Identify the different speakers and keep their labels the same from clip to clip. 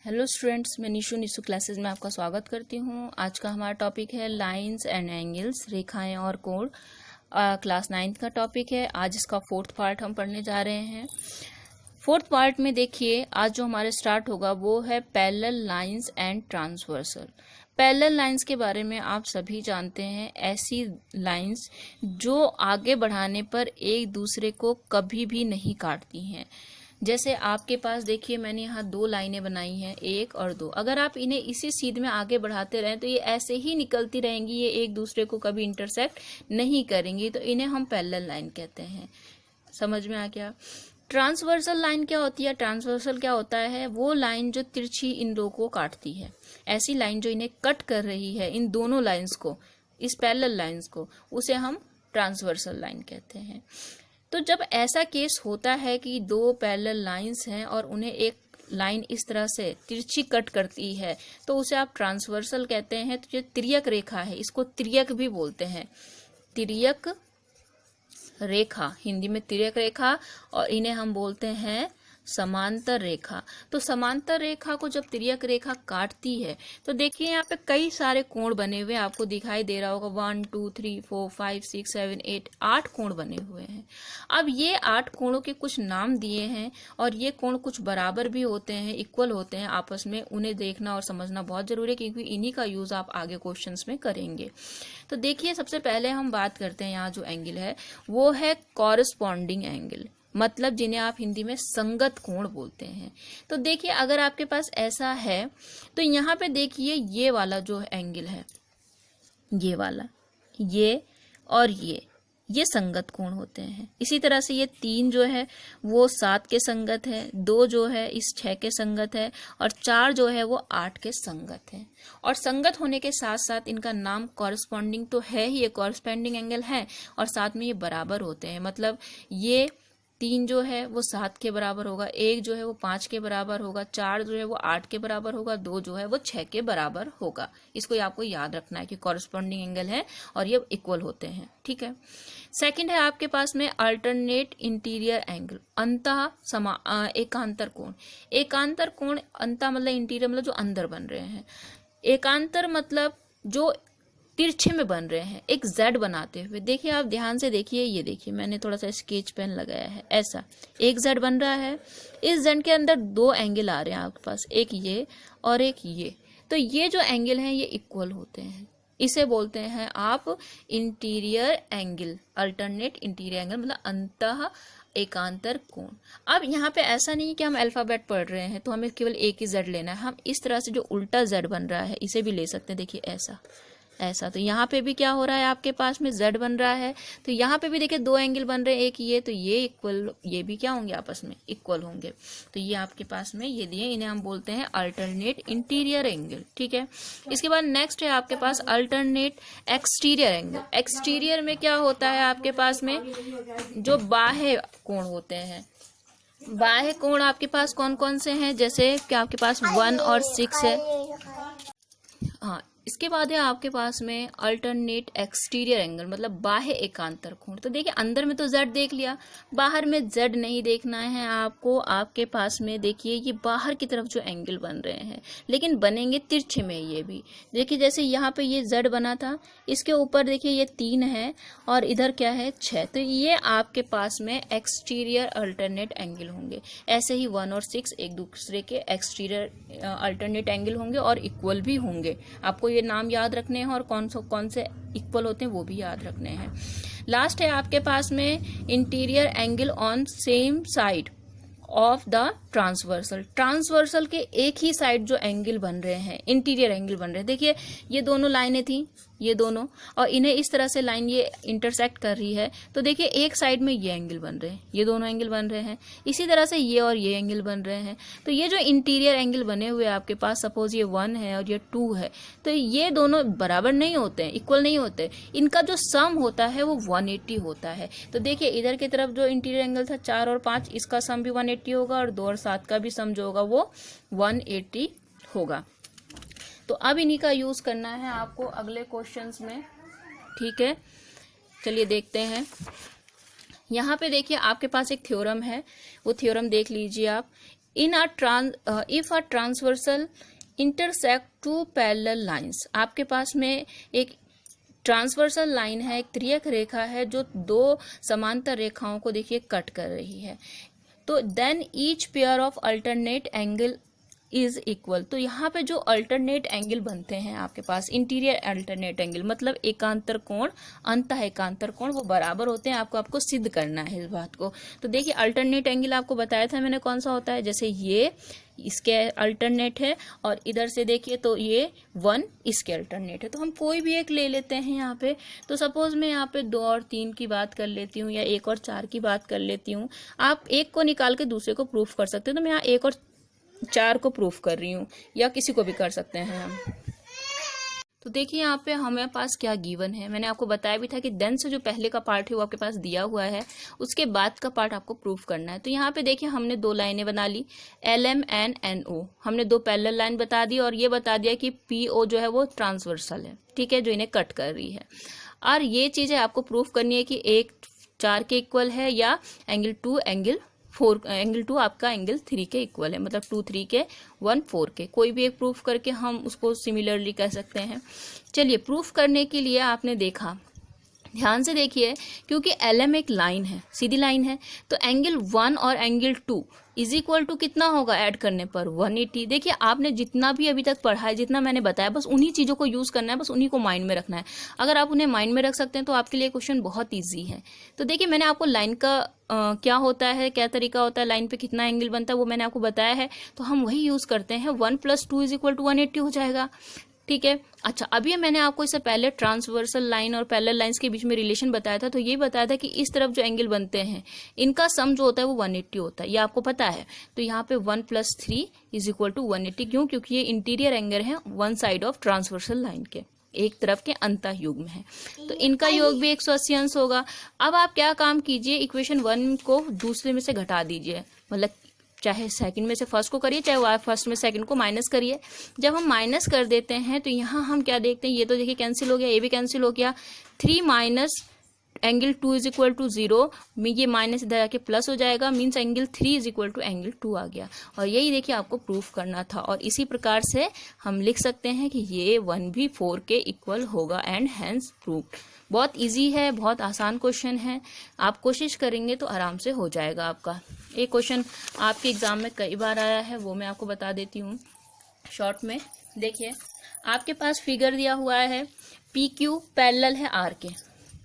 Speaker 1: Hello students, मैं Nishu classes में आपका स्वागत करती हूँ। आज का हमारा टॉपिक है लाइंस एंड एंगल्स, रेखाएं और कोण। क्लास 9th का टॉपिक है। आज इसका 4th पार्ट हम पढ़ने जा रहे हैं। 4th पार्ट में देखिए, आज जो हमारे स्टार्ट होगा वो है parallel lines and transversal. Parallel lines के बारे में आप सभी जानते हैं, ऐसी लाइंस जो आगे बढ़ाने पर एक दूसरे को कभी भी नहीं काटती हैं। जैसे आपके पास देखिए, मैंने यहाँ दो लाइनें बनाई हैं, 1 और 2। अगर आप इन्हें इसी सीध में आगे बढ़ाते रहें तो ये ऐसे ही निकलती रहेंगी, ये एक दूसरे को कभी इंटरसेक्ट नहीं करेंगी, तो इन्हें हम पैरेलल लाइन कहते हैं। समझ में आ गया? ट्रांसवर्सल लाइन क्या होती है? ट्रांसवर्सल क्या होता है? वो लाइन जो तिरछी इन दो को काटती है, ऐसी लाइन जो इन्हें कट कर रही है, इन दोनों लाइन्स को, इस पैरेलल लाइन्स को, उसे हम ट्रांसवर्सल लाइन कहते हैं। तो जब ऐसा केस होता है कि दो पैरेलल लाइंस हैं और उन्हें एक लाइन इस तरह से तिरछी कट करती है, तो उसे आप ट्रांसवर्सल कहते हैं। तो ये तिर्यक रेखा है, इसको तिर्यक भी बोलते हैं, तिर्यक रेखा, हिंदी में तिर्यक रेखा, और इन्हें हम बोलते हैं समांतर रेखा। तो समांतर रेखा को जब तिर्यक रेखा काटती है तो देखिए यहाँ पे कई सारे कोण बने हुए आपको दिखाई दे रहा होगा। 1 2 3 4 5 6 7 8 8 कोण बने हुए हैं। अब ये 8 कोणों के कुछ नाम दिए हैं, और ये कोण कुछ बराबर भी होते हैं, इक्वल होते हैं आपस में। उन्हें देखना और समझना बहुत जरूरी है, क्योंकि इन्हीं का यूज आप आगे क्वेश्चंस में करेंगे। तो देखिए, सबसे पहले हम बात करते हैं, यहाँ जो एंगल है वो है कॉरस्पॉन्डिंग एंगल, मतलब जिन्हें आप हिंदी में संगत कोण बोलते हैं। तो देखिए, अगर आपके पास ऐसा है तो यहाँ पे देखिए, ये वाला जो एंगल है, ये वाला, ये और ये संगत कोण होते हैं। इसी तरह से ये 3 जो है वो 7 के संगत है, 2 जो है इस 6 के संगत है, और 4 जो है वो 8 के संगत है। और संगत होने के साथ साथ इनका नाम कॉरस्पॉन्डिंग तो है ही, ये कॉरस्पॉन्डिंग एंगल है, और साथ में ये बराबर होते हैं। मतलब ये 3 जो है वो 7 के बराबर होगा, 1 जो है वो 5 के बराबर होगा, 4 जो है वो 8 के बराबर होगा, 2 जो है वो 6 के बराबर होगा। इसको आपको याद रखना है कि कॉरस्पॉन्डिंग एंगल है और ये इक्वल होते हैं। ठीक है। सेकंड है आपके पास में अल्टरनेट इंटीरियर एंगल, एकांतर कोण। एकांतर कोण, अंतः मतलब इंटीरियर मतलब जो अंदर बन रहे हैं, एकांतर मतलब जो तिरछे में बन रहे हैं, एक जेड बनाते हुए। देखिए, आप ध्यान से देखिए, ये देखिए, मैंने थोड़ा सा स्केच पेन लगाया है, ऐसा एक जेड बन रहा है। इस जेड के अंदर 2 एंगल आ रहे हैं आपके पास, एक ये और एक ये। तो ये जो एंगल हैं ये इक्वल होते हैं, इसे बोलते हैं आप interior angle, alternate interior angle, मतलब अंतः एकांतर कोण। अब यहाँ पे ऐसा नहीं कि हम अल्फाबेट पढ़ रहे हैं तो हमें केवल एक ही जेड लेना है। हम इस तरह से जो उल्टा जेड बन रहा है इसे भी ले सकते हैं। देखिए, ऐसा तो यहाँ पे भी क्या हो रहा है, आपके पास में z बन रहा है, तो यहाँ पे भी देखिए 2 एंगल बन रहे हैं, एक ये, तो ये इक्वल, ये भी क्या होंगे, आपस में इक्वल होंगे। तो ये आपके पास में ये दिए, इन्हें हम बोलते हैं अल्टरनेट इंटीरियर एंगल। ठीक है। इसके बाद नेक्स्ट है आपके पास अल्टरनेट एक्सटीरियर एंगल। एक्सटीरियर में क्या होता है आपके पास में, जो बाह्य कोण होते हैं। बाह्य कोण आपके पास कौन कौन से हैं, जैसे कि आपके पास 1 और 6 है। हाँ, इसके बाद है आपके पास में अल्टरनेट एक्सटीरियर एंगल, मतलब बाह्य एकांतर कोण। तो देखिए, अंदर में तो z देख लिया, बाहर में z नहीं देखना है आपको। आपके पास में देखिए, ये बाहर की तरफ जो एंगल बन रहे हैं, लेकिन बनेंगे तिरछे में। ये भी देखिए, जैसे यहाँ पे ये z बना था, इसके ऊपर देखिए ये 3 है और इधर क्या है, 6। तो ये आपके पास में एक्सटीरियर अल्टरनेट एंगल होंगे। ऐसे ही 1 और 6 एक दूसरे के एक्सटीरियर अल्टरनेट एंगल होंगे और इक्वल भी होंगे। आपको ये नाम याद रखने हैं, और कौन से इक्वल होते हैं वो भी याद रखने हैं। लास्ट है आपके पास में interior angle on same side of the transversal. Transversal के एक ही साइड जो एंगल बन रहे हैं, इंटीरियर एंगल बन रहे हैं। देखिए, ये दोनों लाइनें थी, ये दोनों, और इन्हें इस तरह से लाइन ये इंटरसेक्ट कर रही है, तो देखिए एक साइड में ये एंगल बन रहे हैं, ये दोनों एंगल बन रहे हैं। इसी तरह से ये और ये एंगल बन रहे हैं। तो ये जो इंटीरियर एंगल बने हुए आपके पास, सपोज ये 1 है और ये 2 है, तो ये दोनों बराबर नहीं होते हैं, इक्वल नहीं होते। इनका जो सम होता है वो 180 होता है। तो देखिए, इधर की तरफ जो इंटीरियर एंगल था 4 और 5, इसका सम भी 180 होगा, और 2 और 7 का भी सम जो होगा वो 180 होगा। तो अब इन्हीं का यूज करना है आपको अगले क्वेश्चंस में। ठीक है, चलिए देखते हैं। यहाँ पे देखिए, आपके पास एक थ्योरम है, वो थ्योरम देख लीजिए आप। If a transversal intersect two parallel lines, आपके पास में एक ट्रांसवर्सल लाइन है, एक त्रियक रेखा है जो दो समांतर रेखाओं को देखिए कट कर रही है, तो then each pair of alternate angle is equal. तो यहाँ पे जो अल्टरनेट एंगल बनते हैं आपके पास, इंटीरियर अल्टरनेट एंगल मतलब एकांतर कोण, अंतः एकांतर कोण, वो बराबर होते हैं। आपको सिद्ध करना है इस बात को। तो देखिए अल्टरनेट एंगल आपको बताया था मैंने कौन सा होता है, जैसे ये इसके अल्टरनेट है और इधर से देखिए तो ये 1 इसके अल्टरनेट है। तो हम कोई भी एक ले लेते हैं यहाँ पे। तो सपोज मैं यहाँ पे 2 और 3 की बात कर लेती हूँ या 1 और 4 की बात कर लेती हूँ। आप एक को निकाल के दूसरे को प्रूफ कर सकते हो। तो मैं यहाँ 1 और 4 को प्रूफ कर रही हूँ, या किसी को भी कर सकते हैं हम। तो देखिए यहाँ पे हमारे पास क्या गिवन है, मैंने आपको बताया भी था कि देन से जो पहले का पार्ट है वो आपके पास दिया हुआ है, उसके बाद का पार्ट आपको प्रूफ करना है। तो यहाँ पे देखिए हमने 2 लाइनें बना ली, LM एंड NO, हमने 2 पैरेलल लाइन बता दी और ये बता दिया कि PO जो है वो ट्रांसवर्सल है, ठीक है, जो इन्हें कट कर रही है। और ये चीजें आपको प्रूफ करनी है कि एक 4 के इक्वल है या एंगल 2 एंगल 4, एंगल 2 आपका एंगल 3 के इक्वल है, मतलब 2 3 के 1 4 के, कोई भी एक प्रूफ करके हम उसको सिमिलरली कह सकते हैं। चलिए प्रूफ करने के लिए आपने देखा, ध्यान से देखिए, क्योंकि LM एक लाइन है, सीधी लाइन है, तो एंगल 1 और एंगल 2 इज इक्वल टू कितना होगा ऐड करने पर 180। देखिए आपने जितना भी अभी तक पढ़ा है, जितना मैंने बताया, बस उन्हीं चीज़ों को यूज़ करना है, बस उन्हीं को माइंड में रखना है। अगर आप उन्हें माइंड में रख सकते हैं तो आपके लिए क्वेश्चन बहुत ईजी है। तो देखिए मैंने आपको लाइन का क्या होता है, क्या तरीका होता है, लाइन पे कितना एंगल बनता है, वो मैंने आपको बताया है। तो हम वही यूज़ करते हैं, 1 + 2 = 180 हो जाएगा, ठीक है। अच्छा, अभी मैंने आपको इससे पहले ट्रांसवर्सल लाइन और पैरेलल लाइंस के बीच में रिलेशन बताया था। तो ये बताया था कि इस तरफ जो एंगल बनते हैं इनका सम जो होता है वो 180 होता है, ये आपको पता है। तो यहाँ पे 1 + 3 = 180, क्यों? क्योंकि ये इंटीरियर एंगल है one side of transversal line के, एक तरफ के अंतः युग्म है, तो इनका योग भी 180 अंश होगा। अब आप क्या काम कीजिए, इक्वेशन 1 को दूसरे में से घटा दीजिए, मतलब चाहे सेकंड में से फर्स्ट को करिए, चाहे फर्स्ट में सेकंड को माइनस करिए। जब हम माइनस कर देते हैं तो यहाँ हम क्या देखते हैं, ये तो देखिए कैंसिल हो गया, ये भी कैंसिल हो गया। 3 माइनस एंगल 2 = 0 में ये माइनस इधर आके प्लस हो जाएगा, मीन्स एंगल 3 = एंगल 2 आ गया। और यही देखिए आपको प्रूफ करना था, और इसी प्रकार से हम लिख सकते हैं कि ये 1 भी 4 के इक्वल होगा, एंड हैंस प्रूव्ड। बहुत इजी है, बहुत आसान क्वेश्चन है, आप कोशिश करेंगे तो आराम से हो जाएगा आपका। एक क्वेश्चन आपके एग्जाम में कई बार आया है, वो मैं आपको बता देती हूँ शॉर्ट में। देखिए आपके पास फिगर दिया हुआ है, PQ पैरेलल है R के,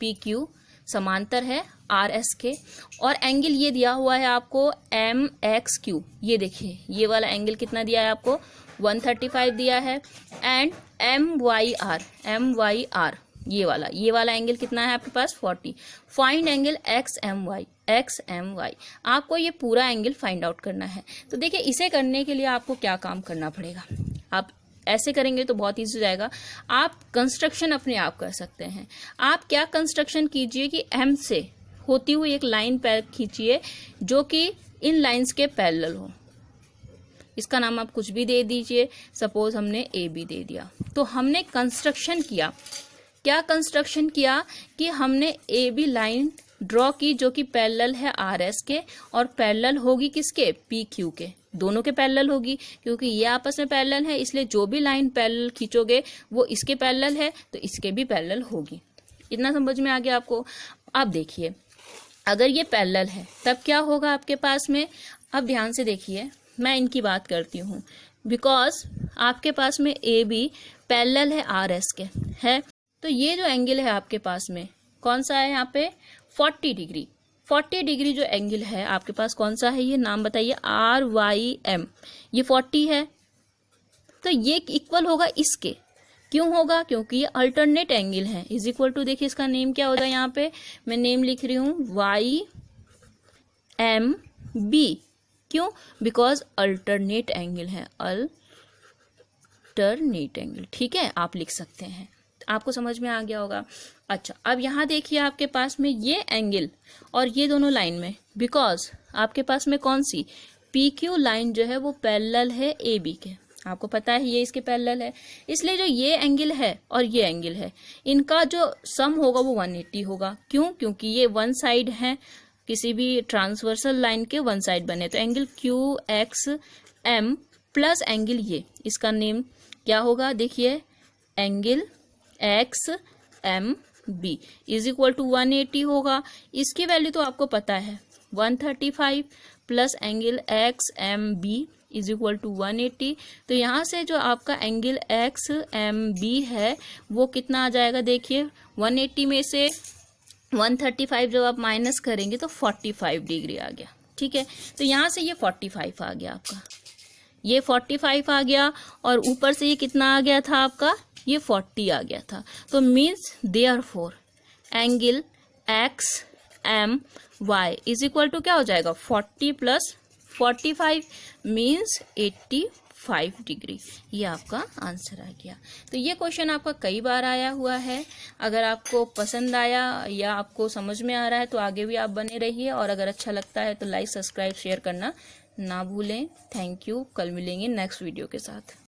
Speaker 1: PQ समांतर है RS के, और एंगल ये दिया हुआ है आपको MXQ। ये देखिए ये वाला एंगल कितना दिया है आपको, 135 दिया है। एंड MYR ये वाला एंगल कितना है आपके पास, 40। Find angle XMY। आपको ये पूरा एंगल फाइंड आउट करना है। तो देखिए इसे करने के लिए आपको क्या काम करना पड़ेगा, आप ऐसे करेंगे तो बहुत ईजी हो जाएगा। आप कंस्ट्रक्शन अपने आप कर सकते हैं। आप क्या कंस्ट्रक्शन कीजिए कि M से होती हुई एक लाइन खींचिए जो कि इन लाइंस के पैरेलल हो। इसका नाम आप कुछ भी दे दीजिए, सपोज हमने AB दे दिया। तो हमने कंस्ट्रक्शन किया, क्या कंस्ट्रक्शन किया कि हमने AB लाइन ड्रॉ की जो कि पैरेलल है RS के, और पैरेलल होगी किसके, PQ के, दोनों के पैरेलल होगी, क्योंकि ये आपस में पैरेलल है, इसलिए जो भी लाइन पैरेलल खींचोगे वो इसके पैरेलल है, तो इसके भी पैरेलल होगी। इतना समझ में आ गया आपको। अब देखिए अगर ये पैरेलल है तब क्या होगा आपके पास में। अब ध्यान से देखिए, मैं इनकी बात करती हूँ, बिकॉज आपके पास में AB पैरेलल है RS के है, तो ये जो एंगल है आपके पास में कौन सा है, यहाँ पे 40 डिग्री। 40 डिग्री जो एंगल है आपके पास कौन सा है, ये नाम बताइए, RYM। ये 40 है, तो ये इक्वल होगा इसके। क्यों होगा, क्योंकि ये अल्टरनेट एंगल है। इज इक्वल टू, देखिए इसका नेम क्या होता है, यहाँ पे मैं नेम लिख रही हूँ YMB। क्यों, बिकॉज अल्टरनेट एंगल है, अल्टरनेट एंगल, ठीक है, आप लिख सकते हैं। आपको समझ में आ गया होगा। अच्छा, अब यहाँ देखिए आपके पास में ये एंगल और ये दोनों लाइन में, बिकॉज आपके पास में कौन सी, PQ लाइन जो है वो पैरेलल है AB के, आपको पता है ये इसके पैरेलल है, इसलिए जो ये एंगल है और ये एंगल है, इनका जो सम होगा वो 180 होगा। क्यों, क्योंकि ये वन साइड है किसी भी ट्रांसवर्सल लाइन के वन साइड बने, तो angle Q X M plus angle ये, इसका नेम क्या होगा, देखिए angle X M B is equal to 180 होगा। इसकी वैल्यू तो आपको पता है 135 plus angle X M B is equal to 180। तो यहाँ से जो आपका एंगल एक्स एम बी है वो कितना आ जाएगा, देखिए 180 में से 135 जब आप माइनस करेंगे तो 45 डिग्री आ गया। ठीक है, तो यहाँ से ये 45 आ गया आपका, ये 45 आ गया और ऊपर से ये कितना आ गया था आपका, ये 40 आ गया था। तो means therefore angle X M Y is equal to क्या हो जाएगा, 40 प्लस 45 मीन्स 85 डिग्री। ये आपका आंसर आ गया। तो ये क्वेश्चन आपका कई बार आया हुआ है। अगर आपको पसंद आया या आपको समझ में आ रहा है तो आगे भी आप बने रहिए, और अगर अच्छा लगता है तो लाइक सब्सक्राइब शेयर करना ना भूलें। Thank you. कल मिलेंगे नेक्स्ट वीडियो के साथ।